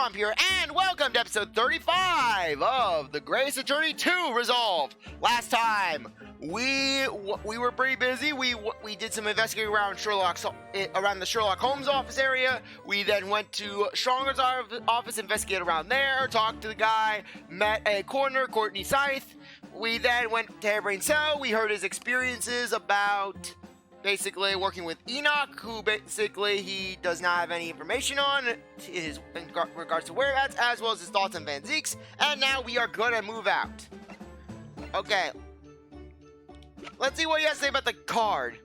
CzarThwomp here, and welcome to episode 35 of the Grace Attorney 2 Resolved. Last time, we were pretty busy. We did some investigating around the Sherlock Holmes office area. We then went to Stronghart's office, investigated around there, talked to the guy, met a coroner, Courtney Scythe. We then went to Harebrained Cell. We heard his experiences about basically working with Enoch, who basically he does not have any information on in regards to whereabouts, as well as his thoughts on Van Zieks. And now we are gonna move out. Okay. Let's see what he has to say about the card.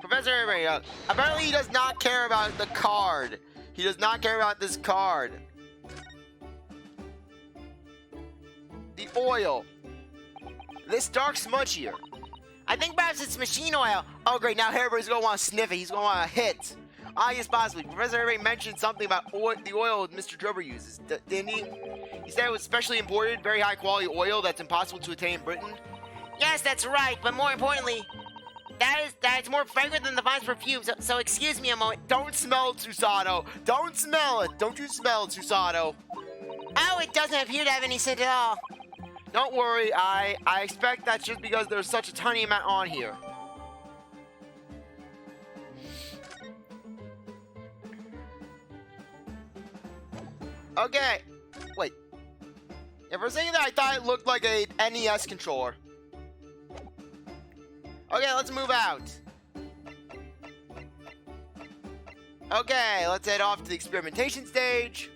Professor Harebrained, apparently he does not care about the card. He does not care about this card. The oil. This dark smudge here. I think perhaps it's machine oil. Oh great, now Harebrain's gonna want to sniff it. He's gonna want to hit. Ah yes, possibly. Professor Harebrained mentioned something about the oil Mr. Drover uses, didn't he? He said it was specially imported, very high quality oil that's impossible to attain in Britain. Yes, that's right, but more importantly, that it's more fragrant than the vine's perfume, so excuse me a moment. Don't smell it, Susato. Don't smell it. Don't you smell it, Susato. Oh, it doesn't appear to have any scent at all. Don't worry, I expect that's just because there's such a tiny amount on here. Okay, wait. Yeah, for a second I thought it looked like a NES controller. Okay, let's move out. Okay, let's head off to the experimentation stage.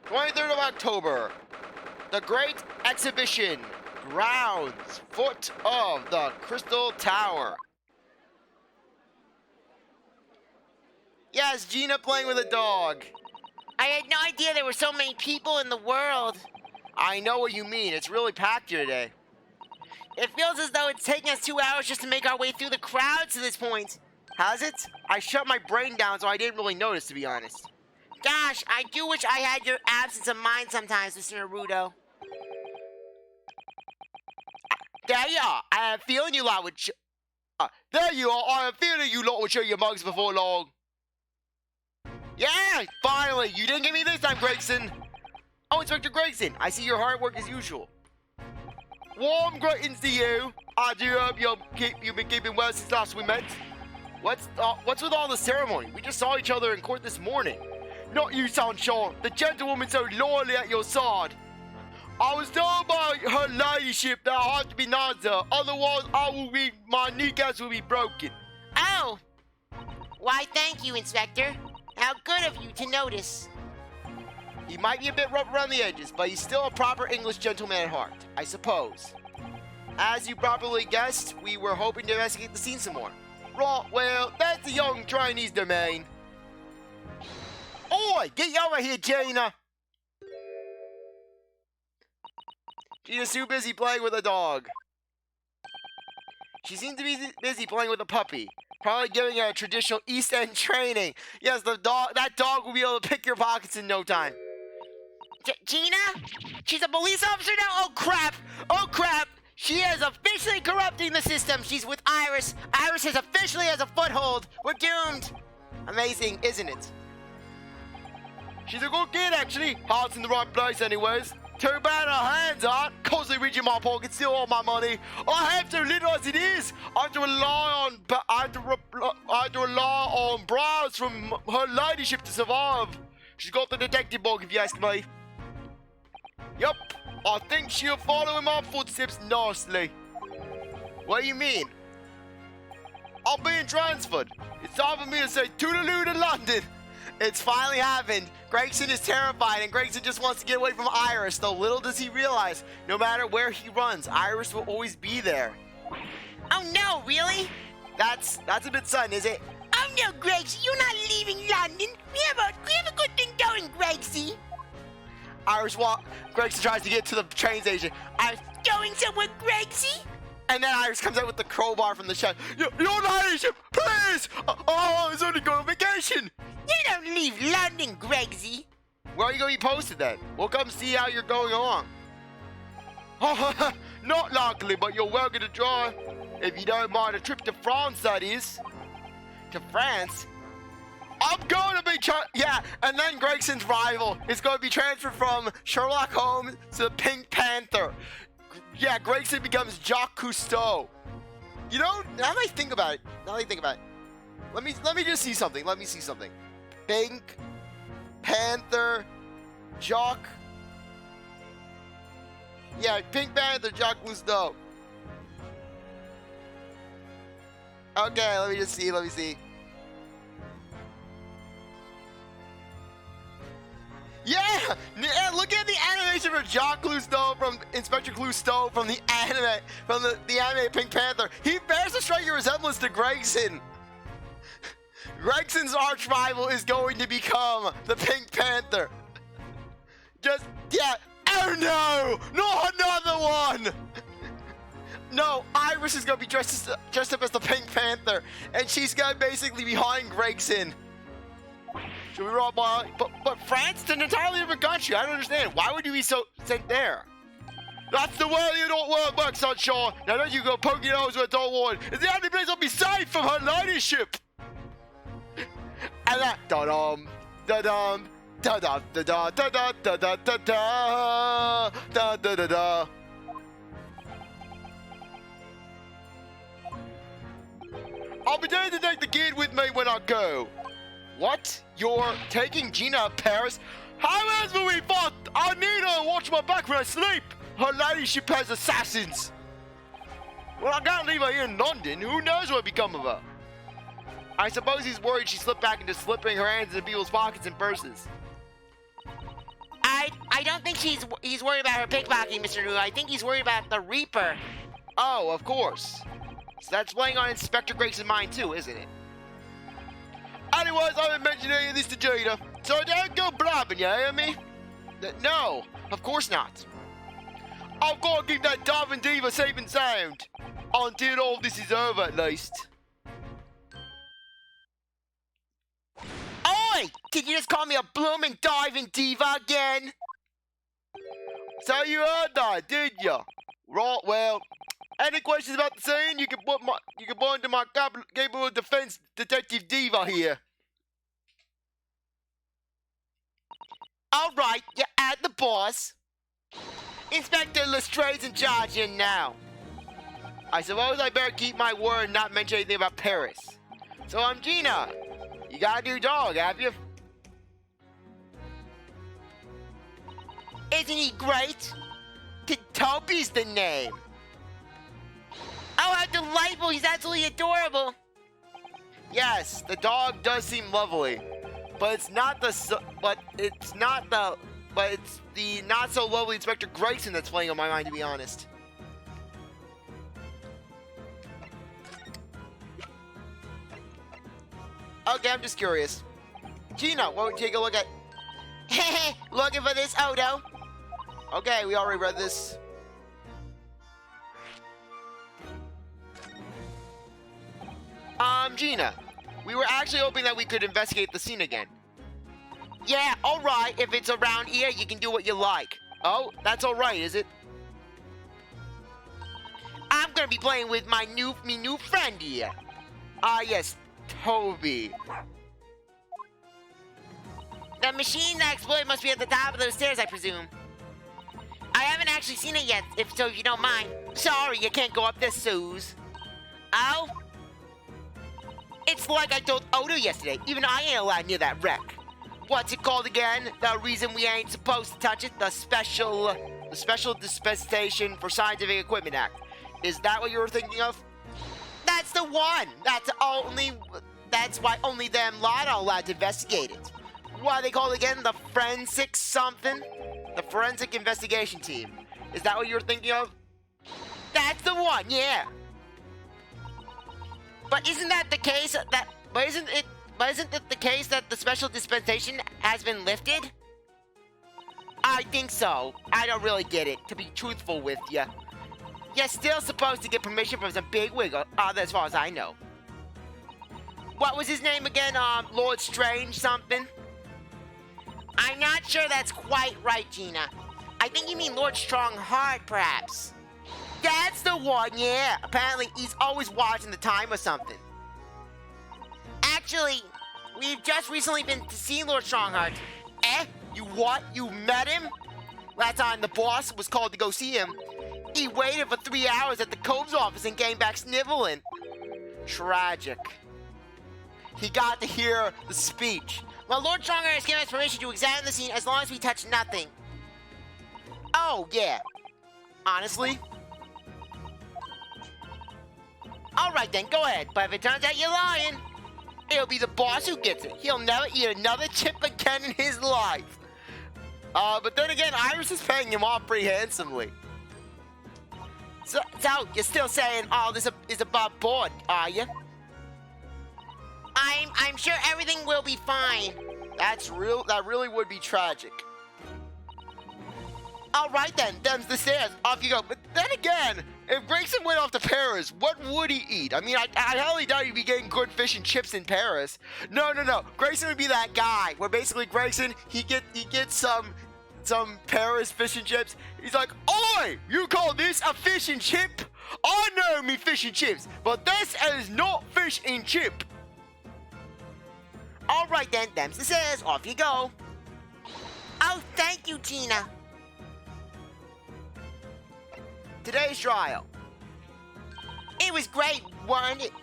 23rd of October, the Great Exhibition, grounds, foot of the Crystal Tower. Yes, Gina playing with a dog. I had no idea there were so many people in the world. I know what you mean, it's really packed here today. It feels as though it's taking us 2 hours just to make our way through the crowds to this point. Has it? I shut my brain down so I didn't really notice, to be honest. Gosh, I do wish I had your absence of mind sometimes, Mr. Naruto. There you are. I have a feeling you lot would there you are. I have a feeling you lot would show your mugs before long. Yeah, finally. You didn't get me this time, Gregson. Oh, Inspector Gregson. I see your hard work as usual. Warm greetings to you. I do hope you've been keeping well since last we met. What's with all the ceremony? We just saw each other in court this morning. Not you, Sunshine. The gentlewoman so loyally at your side. I was told by her ladyship that I have to be nicer, otherwise my kneecaps will be broken. Oh! Why, thank you, Inspector. How good of you to notice. He might be a bit rough around the edges, but he's still a proper English gentleman at heart, I suppose. As you probably guessed, we were hoping to investigate the scene some more. Right, well, that's the young Chinese domain. Oi, get over here, Gina! Gina's too busy playing with a dog. She seems to be busy playing with a puppy. Probably giving her a traditional East End training. Yes, that dog will be able to pick your pockets in no time. Gina? She's a police officer now? Oh crap! Oh crap! She is officially corrupting the system. She's with Iris. Iris is officially has a foothold. We're doomed. Amazing, isn't it? She's a good kid, actually. Heart's in the right place, anyways. Too bad her hands aren't constantly reaching my pocket, steal all my money. I have to, little as it is. I have to rely on bribes from her ladyship to survive. She's got the detective bug, if you ask me. Yup, I think she'll follow in my footsteps nicely. What do you mean? I'm being transferred. It's time for me to say toodaloo to London. It's finally happened. Gregson is terrified, and Gregson just wants to get away from Iris, though little does he realize, no matter where he runs, Iris will always be there. Oh no, really? That's a bit sudden, is it? Oh no, Gregson, you're not leaving London. We have a good thing going, Gregsy. Gregson tries to get to the train station. I'm going somewhere, Gregsy. And then Iris comes out with the crowbar from the shed. Your ladyship, please! Oh, I was only going on vacation. You don't leave London, Gregsy. Where are you going to be posted then? We'll come see how you're going along. Not likely, but you're welcome to try. If you don't mind a trip to France, that is. To France? I'm going to be yeah, and then Gregson's rival is going to be transferred from Sherlock Holmes to the Pink Panther. Yeah, Gregson becomes Jacques Cousteau. You know, now that I think about it, let me just see something. Let me see something. Pink Panther, Jacques. Yeah, Pink Panther, Jacques Cousteau. Okay, let me just see. Let me see. Yeah, look at the animation for Jacques Cousteau from Inspector Cousteau from the anime, the anime Pink Panther. He bears a striking resemblance to Gregson. Gregson's arch rival is going to become the Pink Panther. Yeah. Oh no, not another one. No, Iris is gonna be dressed up as the Pink Panther, and she's gonna basically be behind Gregson. Should we roll by? But France is an entirely different country. I don't understand. Why would you be so sent there? That's the way you don't work, Sunshine. Now don't you go poke your nose where it don't want. It's the only place I'll be safe from her ladyship. And that da-dum, da-dum, da-da, da-da, da-da, da-da, da-da, da-da-da-da. I'll be there to take the kid with me when I go. What? You're taking Gina to Paris? How else will we fight? I need her to watch my back when I sleep. Her ladyship has assassins. Well, I can't leave her here in London. Who knows what become of her? I suppose he's worried she slipped back into slipping her hands in people's pockets and purses. I don't think he's worried about her pickpocketing, Mr. New. I think he's worried about the Reaper. Oh, of course. So that's playing on Inspector Gregson's mind too, isn't it? Anyways, I haven't mentioned any of this to Gina, so don't go blabbing, you hear me? No, of course not. I've got to keep that divin diva safe and sound until all this is over, at least. Oi! Did you just call me a blooming diving diva again? So you heard that, did ya? Right, well, any questions about the scene? You can put into my capable defense detective diva here. All right, you add the boss. Inspector Lestrange's in charge here now. I suppose I better keep my word and not mention anything about Paris. So I'm Gina. You got a new dog, have you? Isn't he great? Toby's the name. Oh, how delightful! He's absolutely adorable. Yes, the dog does seem lovely, but it's the not so lovely Inspector Gregson that's playing on my mind, to be honest. Okay, I'm just curious. Gina, why don't you take a look at? Looking for this Odo? Okay, we already read this. Gina, we were actually hoping that we could investigate the scene again. Yeah, alright, if it's around here, you can do what you like. Oh, that's alright, is it? I'm gonna be playing with my new friend here. Ah, yes, Toby. The machine that exploded must be at the top of those stairs, I presume. I haven't actually seen it yet, if you don't mind. Sorry, you can't go up this, Suze. Oh? It's like I told Odo yesterday. Even I ain't allowed near that wreck. What's it called again? The reason we ain't supposed to touch it? The Special Dispensation for Scientific Equipment Act. Is that what you were thinking of? That's the one. That's why only them lot are allowed to investigate it. What are they called again? The forensic something? The Forensic Investigation Team. Is that what you were thinking of? That's the one, yeah. But isn't that the case isn't it the case that the special dispensation has been lifted? I think so. I don't really get it, to be truthful with you. You're still supposed to get permission from some bigwig, as far as I know. What was his name again? Lord Strange something? I'm not sure that's quite right, Gina. I think you mean Lord Stronghart, perhaps. That's the one, yeah. Apparently, he's always watching the time or something. Actually, We've just recently been to see Lord Stronghart. Eh? You what? You met him? Last time the boss was called to go see him, he waited for 3 hours at the Cove's office and came back sniveling. Tragic. He got to hear the speech. Well, Lord Stronghart has given us permission to examine the scene as long as we touch nothing. Oh, yeah. Honestly? Alright then, go ahead. But if it turns out you're lying, It'll be the boss who gets it. He'll never eat another chip again in his life. But then again, Iris is paying him off pretty handsomely. So you're still saying all this is above board, are you? I'm sure everything will be fine. That really would be tragic. All right then, them's the stairs. Off you go. But then again, if Gregson went off to Paris, what would he eat? I mean, I highly doubt he'd be getting good fish and chips in Paris. No. Gregson would be that guy where basically Gregson, he gets some Paris fish and chips. He's like, "Oi, you call this a fish and chip? I know me fish and chips, but this is not fish and chip." All right then, them's the stairs. Off you go. Oh, thank you, Gina. Today's trial. It was great, wasn't it?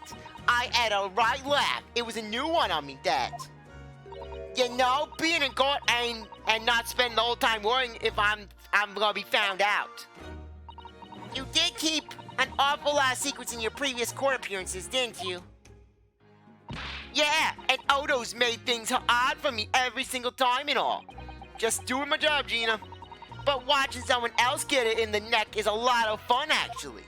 I had a right laugh. It was a new one on me, Dad. You know, being in court and not spending the whole time worrying if I'm gonna be found out. You did keep an awful lot of secrets in your previous court appearances, didn't you? Yeah, and Odo's made things hard for me every single time and all. Just doing my job, Gina. But watching someone else get it in the neck is a lot of fun, actually.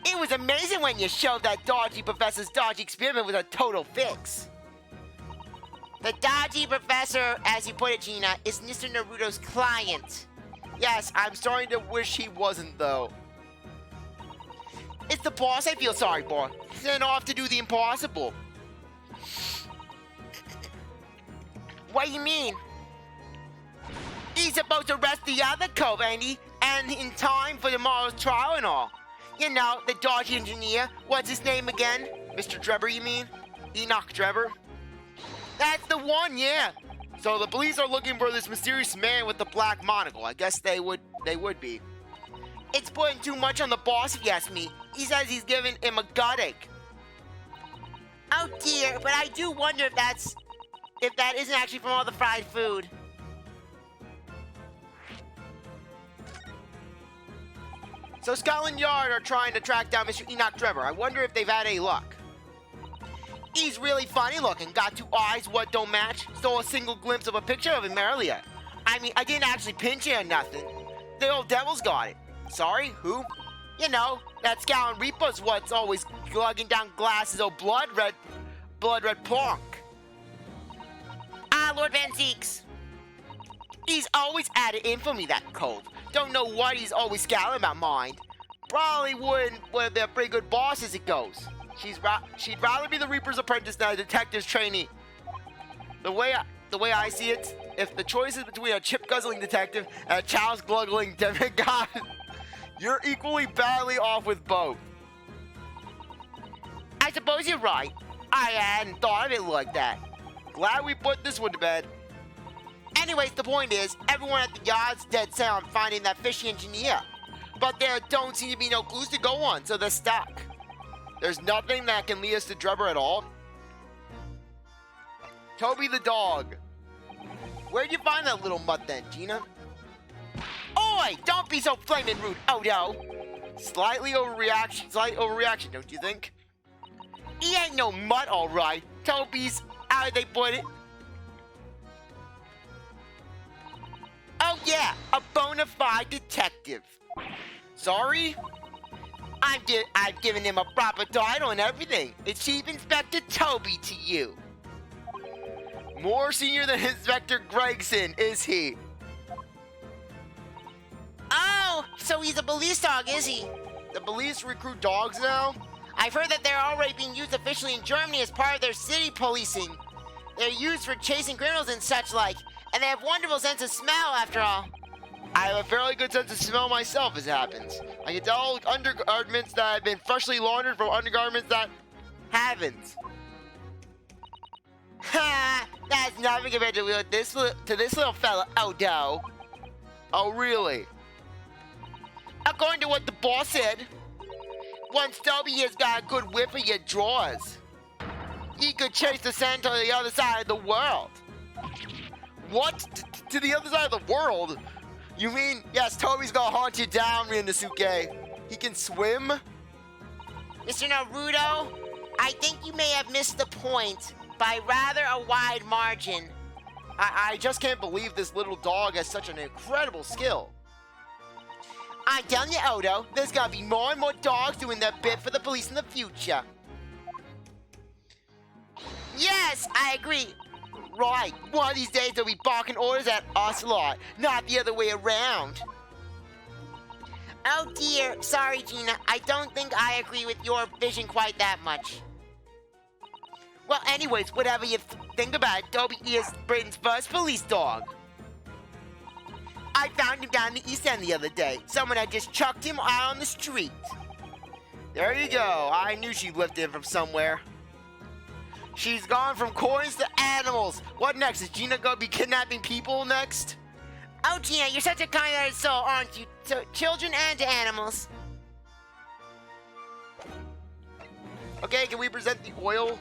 It was amazing when you showed that dodgy professor's dodgy experiment was a total fix. The dodgy professor, as you put it, Gina, is Mr. Naruto's client. Yes, I'm starting to wish he wasn't, though. It's the boss I feel sorry for. Sent off to do the impossible. What do you mean? He's supposed to arrest the other Cove, ain't he? And in time for tomorrow's trial and all. You know, the dodgy engineer. What's his name again? Mr. Drebber, you mean? Enoch Drebber? That's the one, yeah. So the police are looking for this mysterious man with the black monocle. I guess they would be. It's putting too much on the boss, if you ask me. He says he's giving him a gut ache. Oh dear, but I do wonder if that isn't actually from all the fried food. So Scotland Yard are trying to track down Mr. Enoch Drebber. I wonder if they've had any luck. He's really funny looking. Got 2 eyes, what don't match. Stole a single glimpse of a picture of him earlier. I mean, I didn't actually pinch it or nothing. The old devil's got it. Sorry, who? You know, that Scowling Reaper's what's always lugging down glasses of blood red plonk. Ah, Lord Van Zieks. He's always at it in for me, that Cove. Don't know what he's always scowling about mind. Probably would be a pretty good boss as it goes. She'd rather be the Reaper's apprentice than a detective's trainee. The way I see it, if the choice is between a chip-guzzling detective and a chalice-gluggling demigod, you're equally badly off with both. I suppose you're right. I hadn't thought of it like that. Glad we put this one to bed. Anyways, the point is, everyone at the yard's dead set on finding that fishy engineer. But there don't seem to be no clues to go on, so they're stuck. There's nothing that can lead us to Drebber at all. Toby the dog. Where'd you find that little mutt then, Gina? Oi! Don't be so flaming rude, Odo! Slight overreaction, don't you think? He ain't no mutt, alright. Toby's, how they put it? Oh yeah, a bona fide detective. Sorry? I've given him a proper title and everything. It's Chief Inspector Toby to you. More senior than Inspector Gregson, is he? Oh, so he's a police dog, is he? The police recruit dogs now? I've heard that they're already being used officially in Germany as part of their city policing. They're used for chasing criminals and such like, and they have wonderful sense of smell after all. I have a fairly good sense of smell myself, as happens. I can tell undergarments that have been freshly laundered from undergarments that haven't. Ha! That's nothing compared to this little fella, Odo. Oh, really? According to what the boss said, once Toby has got a good whiff of your drawers, he could chase the scent to the other side of the world. What? To the other side of the world? You mean, yes, Toby's gonna hunt you down, Rinnosuke. He can swim? Mr. Naruto, I think you may have missed the point by rather a wide margin. I just can't believe this little dog has such an incredible skill. I'm telling you, Odo, there's gonna be more and more dogs doing their bit for the police in the future. Yes, I agree. Right, one of these days they'll be barking orders at us lot, not the other way around. Oh dear, sorry Gina, I don't think I agree with your vision quite that much. Well, anyways, whatever you think about it, Toby is Britain's first police dog. I found him down the East End the other day. Someone had just chucked him out on the street. There you go. I knew she lifted him from somewhere. She's gone from coins to animals. What next? Is Gina gonna be kidnapping people next? Oh Gina, you're such a kind-hearted soul, aren't you? To children and to animals. Okay, can we present the oil?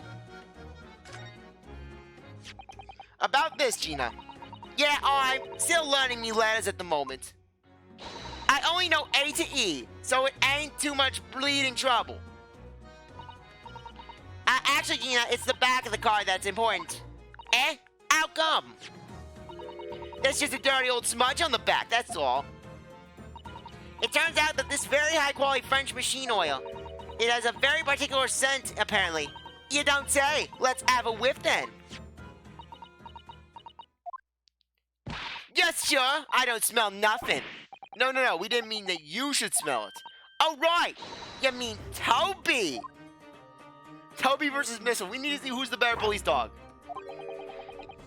About this, Gina. Yeah, I'm still learning me letters at the moment. I only know A to E, so it ain't too much bleeding trouble. Actually, Gina, it's the back of the card that's important. Eh? How come? There's just a dirty old smudge on the back, that's all. It turns out that this very high-quality French machine oil, it has a very particular scent, apparently. You don't say. Let's have a whiff then. Yes, sure. I don't smell nothing. No, we didn't mean that you should smell it. Oh, right. You mean Toby. Toby versus Missile. We need to see who's the better police dog.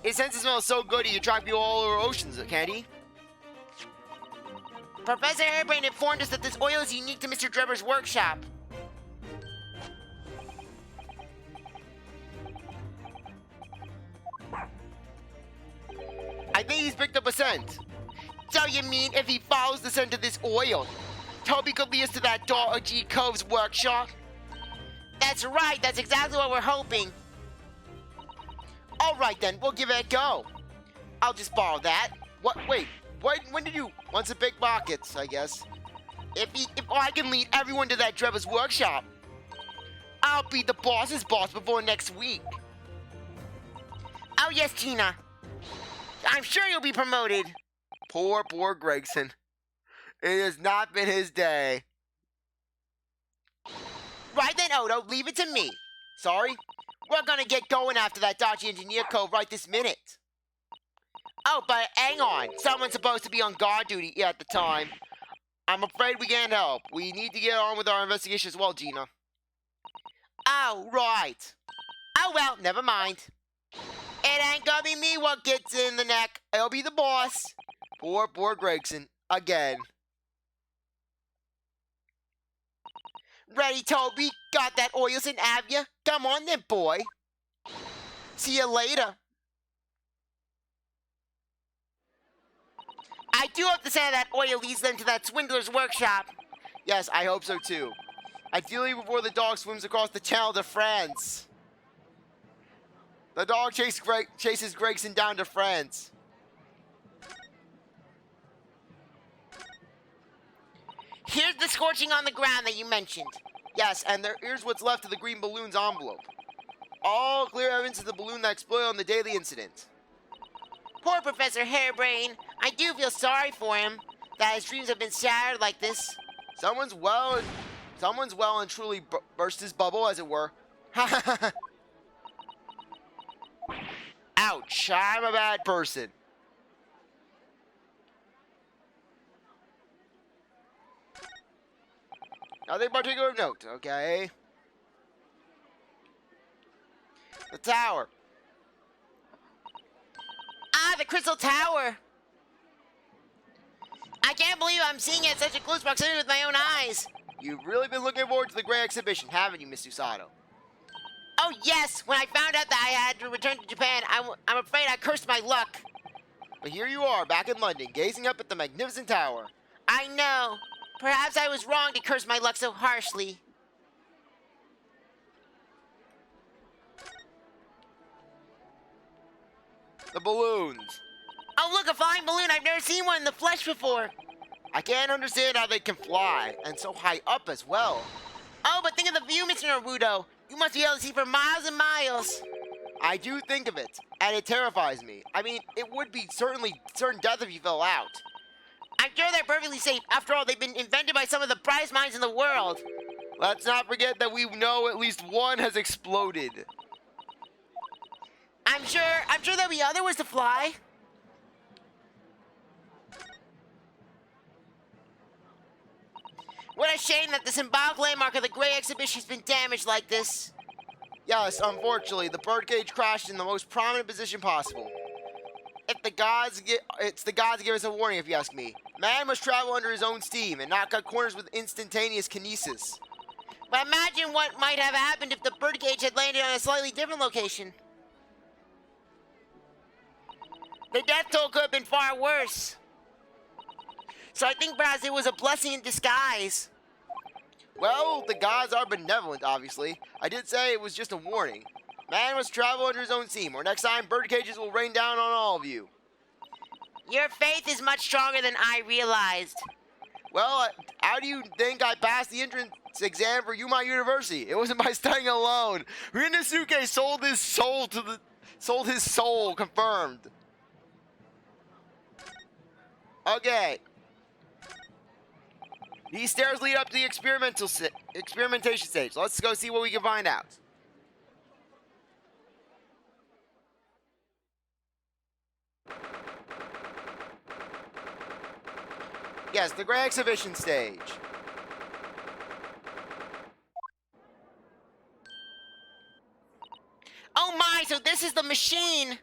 His sense of smell is so good he attracts people all over oceans, can't he? Professor Hairbrain informed us that this oil is unique to Mr. Drebber's workshop. I think he's picked up a scent. So you mean if he follows the scent of this oil, Toby could lead us to that Daughter G Cove's workshop? That's right, that's exactly what we're hoping. Alright then, we'll give it a go. I'll just borrow that. What? Wait, when did you? Once a big markets, I guess. If I can lead everyone to that Drebber's workshop, I'll be the boss's boss before next week. Oh yes, Gina. I'm sure you'll be promoted. Poor Gregson. It has not been his day. Right then, Odo, leave it to me. Sorry? We're gonna get going after that dodgy engineer cove right this minute. Oh, but hang on. Someone's supposed to be on guard duty at the time. I'm afraid we can't help. We need to get on with our investigation as well, Gina. Oh, right. Oh, well, never mind. It ain't gonna be me what gets in the neck. I'll be the boss. Poor Gregson. Again. Ready, Toby? Got that oil scent, have ya? Come on then, boy. See you later. I do hope the scent of that oil leads them to that swindler's workshop. Yes, I hope so too. Ideally before the dog swims across the Channel to France. The dog chases Gregson down to France. Here's the scorching on the ground that you mentioned. Yes, and here's what's left of the green balloon's envelope. All clear evidence of the balloon that exploded on the day of the incident. Poor Professor Hairbrain. I do feel sorry for him, that his dreams have been shattered like this. Someone's well and truly burst his bubble, as it were. Ouch, I'm a bad person. Nothing particular of note, okay? The tower. Ah, the Crystal Tower. I can't believe I'm seeing it at such a close proximity with my own eyes. You've really been looking forward to the great exhibition, haven't you, Miss Usato? Oh, yes. When I found out that I had to return to Japan, I'm afraid I cursed my luck. But here you are, back in London, gazing up at the magnificent tower. I know. Perhaps I was wrong to curse my luck so harshly. The balloons. Oh, look, a flying balloon. I've never seen one in the flesh before. I can't understand how they can fly, and so high up as well. Oh, but think of the view, Mr. Naruto. You must be able to see for miles and miles. I do think of it, and it terrifies me. I mean, it would be certainly certain death if you fell out. I'm sure they're perfectly safe. After all, they've been invented by some of the brightest minds in the world. Let's not forget that we know at least one has exploded. I'm sure there'll be other ways to fly. What a shame that the symbolic landmark of the Great Exhibition has been damaged like this. Yes, unfortunately, the birdcage crashed in the most prominent position possible. It's the gods give us a warning, if you ask me. Man must travel under his own steam and not cut corners with instantaneous kinesis. But imagine what might have happened if the birdcage had landed on a slightly different location. The death toll could have been far worse. So I think perhaps it was a blessing in disguise. Well, the gods are benevolent, obviously. I did say it was just a warning. Man must travel under his own steam, or next time bird cages will rain down on all of you. Your faith is much stronger than I realized. Well, how do you think I passed the entrance exam for Yuma University? It wasn't by studying alone. Rinnosuke sold his soul, confirmed. Okay. These stairs lead up to the experimentation stage. Let's go see what we can find out. Yes, the Great Exhibition stage. Oh my, so this is the machine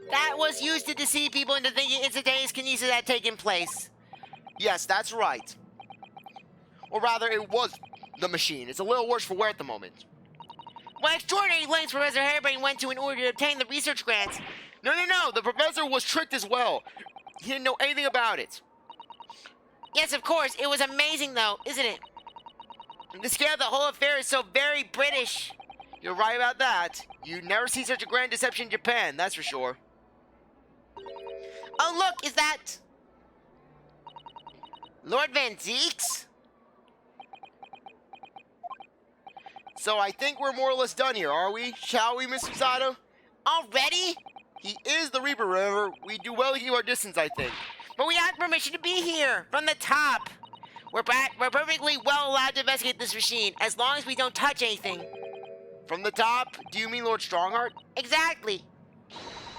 that was used to deceive people into thinking instantaneous kinesis had taken place. Yes, that's right. Or rather, it was the machine. It's a little worse for wear at the moment. What extraordinary lengths Professor Hairbrain went to in order to obtain the research grants. No. The professor was tricked as well. He didn't know anything about it. Yes, of course. It was amazing, though, isn't it? The scale of the whole affair is so very British. You're right about that. You'd never see such a grand deception in Japan, that's for sure. Oh, look, is that Lord Van Zieks? So I think we're more or less done here, are we? Shall we, Mr. Sato? Already? He is the Reaper, remember? We do well to keep our distance, I think. But we have permission to be here, from the top. We're perfectly well allowed to investigate this machine, as long as we don't touch anything. From the top? Do you mean Lord Stronghart? Exactly.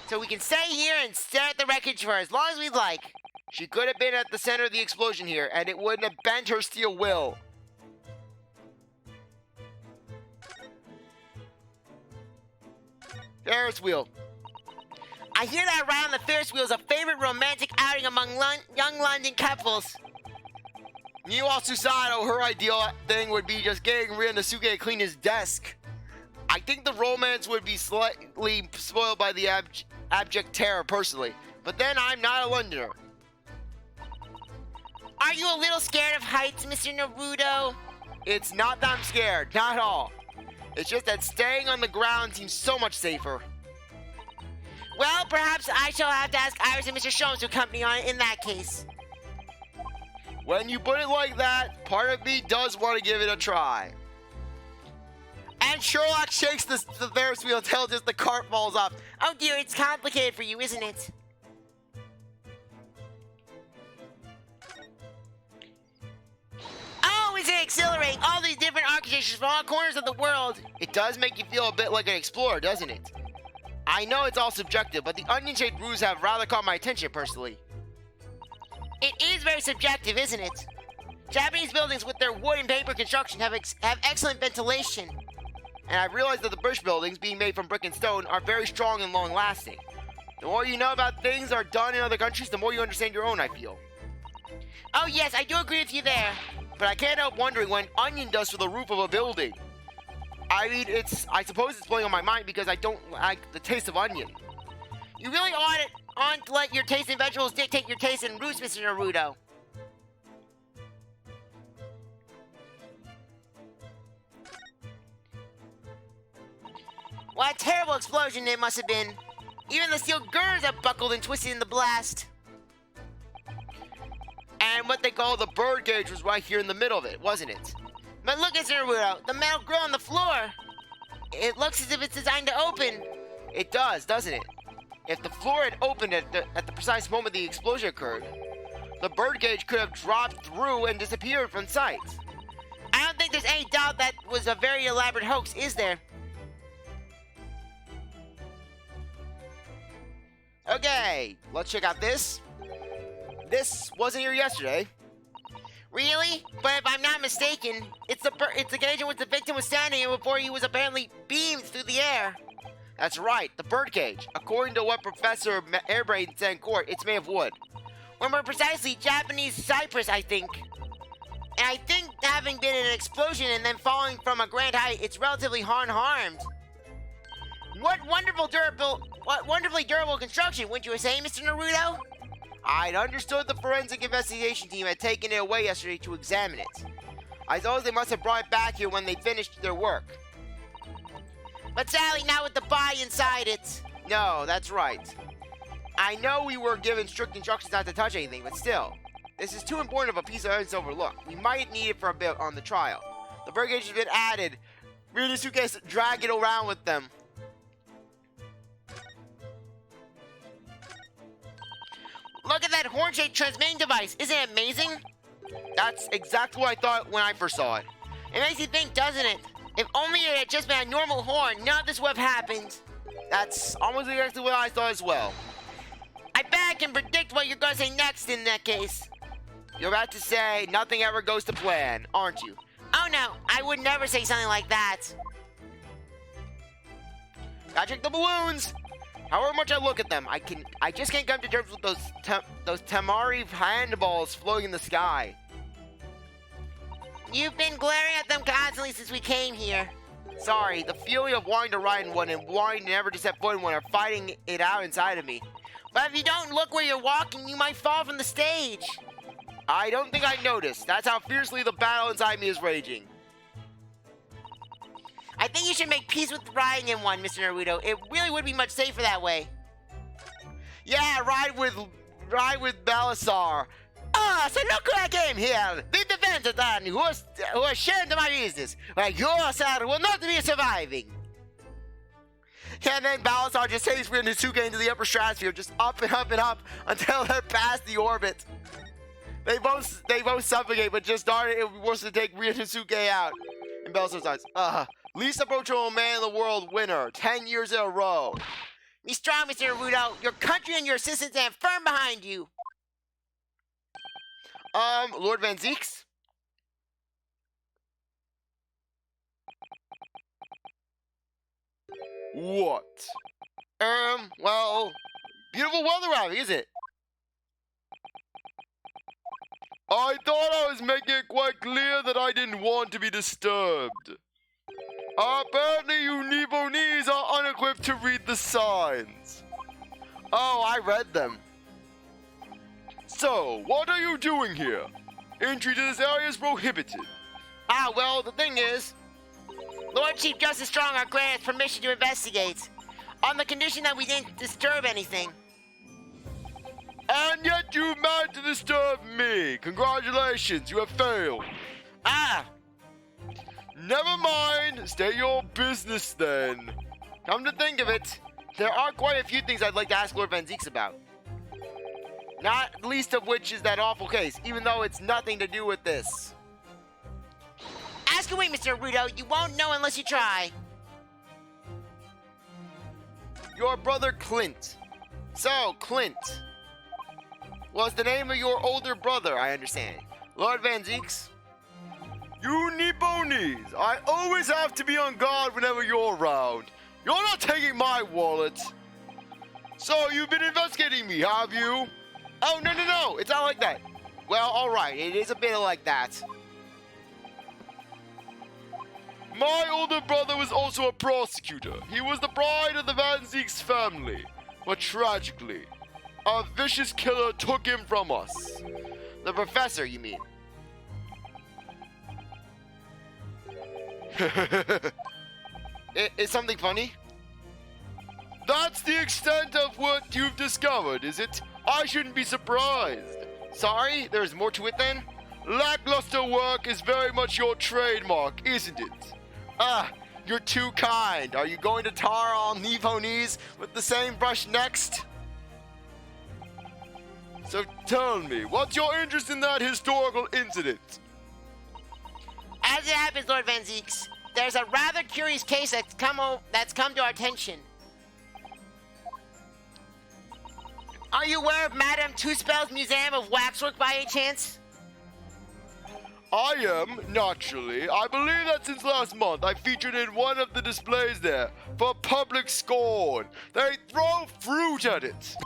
So we can stay here and stare at the wreckage for as long as we'd like. She could have been at the center of the explosion here, and it wouldn't have bent her steel will. Ferris wheel. I hear that ride on the Ferris wheel is a favorite romantic outing among young London couples. Niwa Susato, her ideal thing would be just getting Rinnosuke to clean his desk. I think the romance would be slightly spoiled by the abject terror, personally. But then I'm not a Londoner. Are you a little scared of heights, Mr. Naruto? It's not that I'm scared, not at all. It's just that staying on the ground seems so much safer. Well, perhaps I shall have to ask Iris and Mr. Sholmes to accompany on in that case. When you put it like that, part of me does want to give it a try. And Sherlock shakes the Ferris wheel until just the cart falls off. Oh dear, it's complicated for you, isn't it? Oh, is it exhilarating? All these different architectures from all corners of the world. It does make you feel a bit like an explorer, doesn't it? I know it's all subjective, but the onion-shaped roofs have rather caught my attention personally. It is very subjective, isn't it? Japanese buildings with their wood and paper construction have excellent ventilation. And I've realized that the British buildings, being made from brick and stone, are very strong and long-lasting. The more you know about things that are done in other countries, the more you understand your own, I feel. Oh yes, I do agree with you there. But I can't help wondering what an onion does for the roof of a building. I mean, I suppose it's playing on my mind because I don't like the taste of onion. You really aren't to let your taste in vegetables dictate your taste in roots, Mr. Naruto. What a terrible explosion it must have been. Even the steel girders have buckled and twisted in the blast. And what they call the bird cage was right here in the middle of it, wasn't it? But look, Mr. Naruto, the metal grill on the floor. It looks as if it's designed to open. It does, doesn't it? If the floor had opened at the precise moment the explosion occurred, the bird cage could have dropped through and disappeared from sight. I don't think there's any doubt that was a very elaborate hoax, is there? Okay, let's check out this. This wasn't here yesterday. Really? But if I'm not mistaken, it's the cage in which the victim was standing in before he was apparently beamed through the air. That's right, the bird cage. According to what Professor Airbrain said in court, it's made of wood. Or more precisely, Japanese cypress, I think. And I think having been in an explosion and then falling from a grand height, it's relatively unharmed. What wonderfully durable construction, wouldn't you say, Mr. Naruto? I'd understood the forensic investigation team had taken it away yesterday to examine it. I suppose they must have brought it back here when they finished their work. But sadly, not with the body inside it. No, that's right. I know we were given strict instructions not to touch anything, but still. This is too important of a piece of evidence to overlook. We might need it for a bit on the trial. The bird cage has been added. Read the suitcase, drag it around with them. Look at that horn-shaped transmitting device. Isn't it amazing? That's exactly what I thought when I first saw it. It makes you think, doesn't it? If only it had just been a normal horn, none of this would have happened. That's almost exactly what I thought as well. I bet I can predict what you're going to say next in that case. You're about to say nothing ever goes to plan, aren't you? Oh no, I would never say something like that. Gotta check the balloons. However much I look at them, I just can't come to terms with those Tamari handballs floating in the sky. You've been glaring at them constantly since we came here. Sorry, the feeling of wanting to ride in one and wanting never to set foot in one are fighting it out inside of me. But if you don't look where you're walking, you might fall from the stage. I don't think I noticed. That's how fiercely the battle inside me is raging. I think you should make peace with riding in one, Mr. Naruto. It really would be much safer that way. Yeah, ride with Belisar. Ah, so look who I came here. The defense attorney who is ashamed of my business. Well, your side will not be surviving. And then Belisar just takes Inosuke into the upper stratosphere, just up and up and up until they're past the orbit. They both suffocate, but just darn it wants to take Inosuke out. And Belisar says, least approachable man in the world winner, 10 years in a row. Be strong, Mr. Naruto. Your country and your assistants stand firm behind you. Lord Van Zieks? What? Well, beautiful weather out, is it? I thought I was making it quite clear that I didn't want to be disturbed. Apparently you Nibonese are unequipped to read the signs. Oh, I read them. So, what are you doing here? Entry to this area is prohibited. Ah, well, the thing is, Lord Chief Justice Stronghart granted us permission to investigate, on the condition that we didn't disturb anything. And yet you managed to disturb me. Congratulations, you have failed. Ah! Never mind, state your business then. Come to think of it, there are quite a few things I'd like to ask Lord Van Zieks about. Not least of which is that awful case, even though it's nothing to do with this. Ask away, Mr. Naruto. You won't know unless you try. Your brother Clint. So, Clint was the name of your older brother, I understand. Lord Van Zieks? You Nibonese, I always have to be on guard whenever you're around. You're not taking my wallet. So, you've been investigating me, have you? Oh, no, it's not like that. Well, alright, it is a bit like that. My older brother was also a prosecutor. He was the pride of the Van Zieks family. But tragically, a vicious killer took him from us. The professor, you mean? Is something funny? That's the extent of what you've discovered, is it? I shouldn't be surprised. Sorry, there's more to it then? Lackluster work is very much your trademark, isn't it? Ah, you're too kind. Are you going to tar all Nivonese with the same brush next? So tell me, what's your interest in that historical incident? As it happens, Lord Van Zieks, there's a rather curious case that's come to our attention. Are you aware of Madame Two-Spell's Museum of Waxwork by any chance? I am, naturally. I believe that since last month I featured in one of the displays there for public scorn. They throw fruit at it.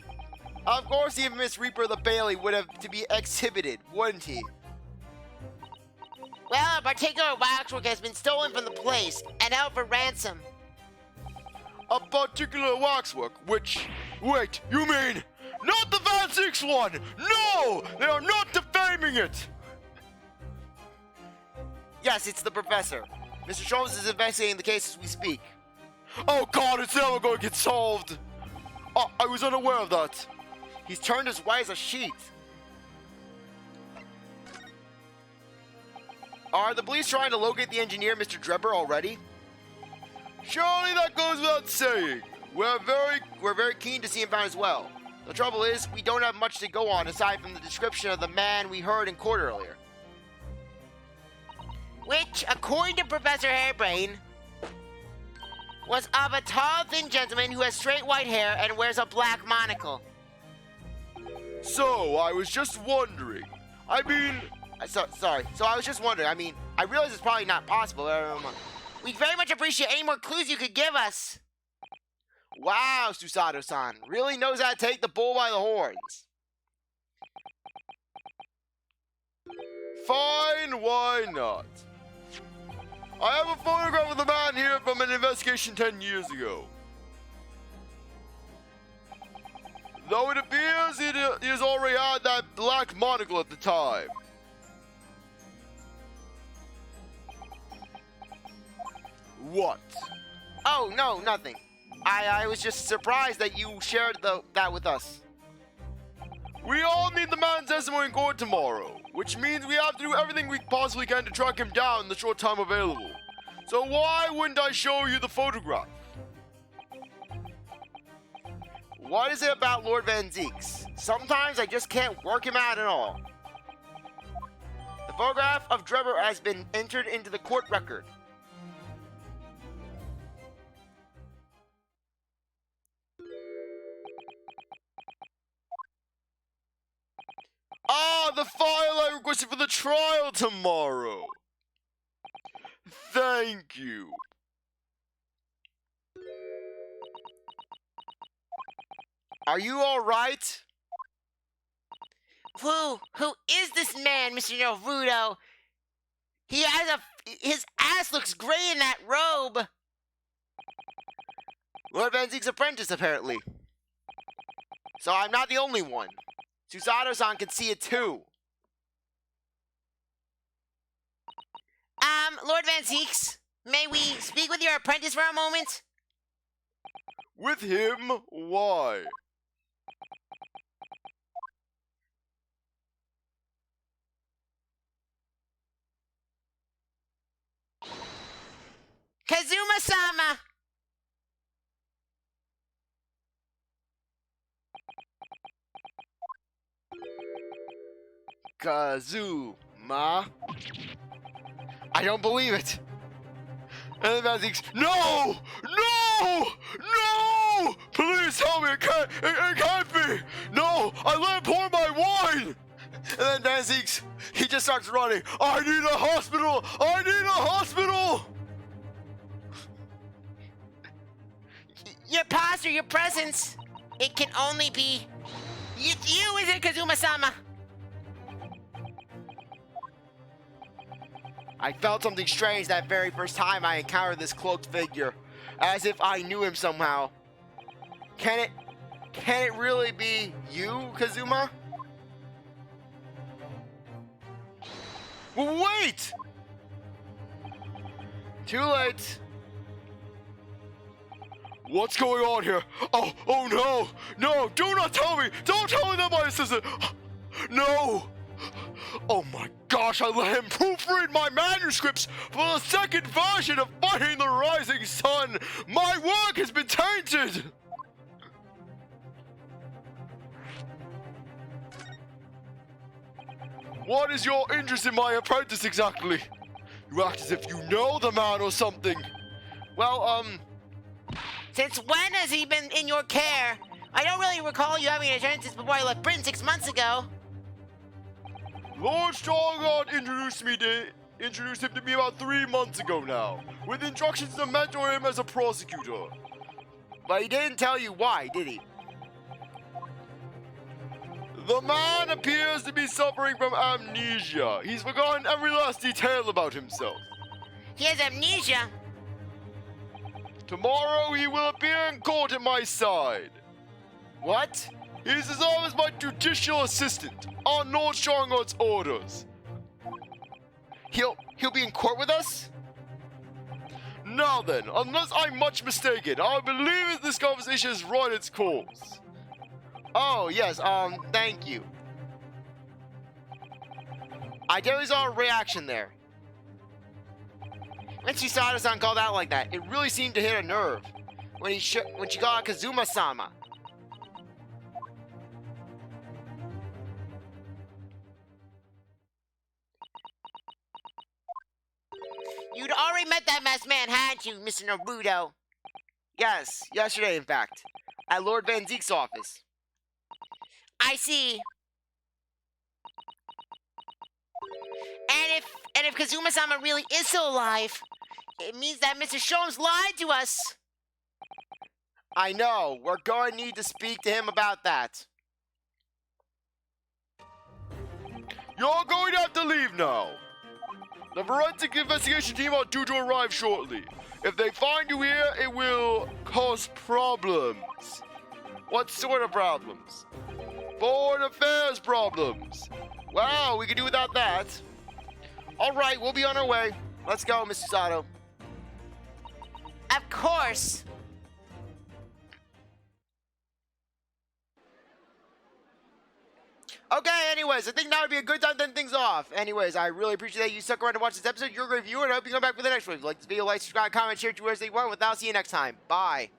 Of course the infamous Reaper of the Bailey would have to be exhibited, wouldn't he? Well, a particular waxwork has been stolen from the place and held for ransom. A particular waxwork, which... Wait, you mean... Not the Van Zieks one! No! They are not defaming it! Yes, it's the professor. Mr. Sholmes is investigating the case as we speak. Oh god, it's never going to get solved! Oh, I was unaware of that. He's turned as white as a sheet. Are the police trying to locate the engineer, Mr. Drebber, already? Surely that goes without saying. We're very keen to see him found as well. The trouble is, we don't have much to go on aside from the description of the man we heard in court earlier. Which, according to Professor Hairbrain, was of a tall, thin gentleman who has straight white hair and wears a black monocle. So, I was just wondering. I mean... Sorry. So I was just wondering. I mean, I realize it's probably not possible. We'd very much appreciate any more clues you could give us. Wow, Susato-san really knows how to take the bull by the horns. Fine, why not? I have a photograph of the man here from an investigation 10 years ago. Though it appears he has already had that black monocle at the time. What? Oh, no, nothing. I was just surprised that you shared that with us. We all need the man's testimony in court tomorrow, which means we have to do everything we possibly can to track him down in the short time available. So why wouldn't I show you the photograph? What is it about Lord Van Zieks? Sometimes I just can't work him out at all. The photograph of Drebber has been entered into the court record. Ah, the file I requested for the trial tomorrow. Thank you. Are you all right? Who is this man, Mr. Naruto? His ass looks great in that robe. Lord Van Zieks' apprentice, apparently. So I'm not the only one. Susato-san can see it too. Lord Van Zieks, may we speak with your apprentice for a moment? With him? Why? Kazuma-sama! Kazuma? I don't believe it. And then Van Zieks, no! No! No! Please help me! It can't be! No! I let him pour my wine! And then Van Zieks, he just starts running. I need a hospital! I need a hospital! Your posture, your presence, it can only be you, is it, Kazuma-sama? I felt something strange that very first time I encountered this cloaked figure, as if I knew him somehow. Can it really be you, Kazuma? Wait! Too late. What's going on here? Oh no! No, do not tell me! Don't tell me that my assistant! No! Oh my gosh, I let him proofread my manuscripts for the second version of Fighting the Rising Sun! My work has been tainted! What is your interest in my apprentice exactly? You act as if you know the man or something. Well, Since when has he been in your care? I don't really recall you having an apprentice before I left Britain 6 months ago. Lord Stronghart introduced him to me about 3 months ago now, with instructions to mentor him as a prosecutor. but he didn't tell you why, did he? The man appears to be suffering from amnesia. He's forgotten every last detail about himself. He has amnesia. Tomorrow he will appear in court at my side. What? He's to serve as my judicial assistant on Lord Stronghart's orders. He'll be in court with us? Now then, unless I'm much mistaken, I believe that this conversation has run its course. Oh, yes, thank you. I definitely saw a reaction there. When Chisada-san called out like that, it really seemed to hit a nerve. When she called out Kazuma-sama. You'd already met that masked man, hadn't you, Mr. Naruto? Yes, yesterday, in fact, at Lord Van Zieks' office. I see. And if Kazuma-sama really is still alive, it means that Mr. Sholmes lied to us. I know. We're going to need to speak to him about that. You're going to have to leave now. The forensic investigation team are due to arrive shortly. If they find you here, it will cause problems. What sort of problems? Foreign affairs problems. Wow, we could do without that. All right, we'll be on our way. Let's go, Mr. Sato. Of course. Okay, anyways, I think now would be a good time to end things off. Anyways, I really appreciate that you stuck around to watch this episode. You're a great viewer, and I hope you come back for the next one. If you like this video, like, subscribe, comment, share, do whatever you want. With that, I'll see you next time. Bye.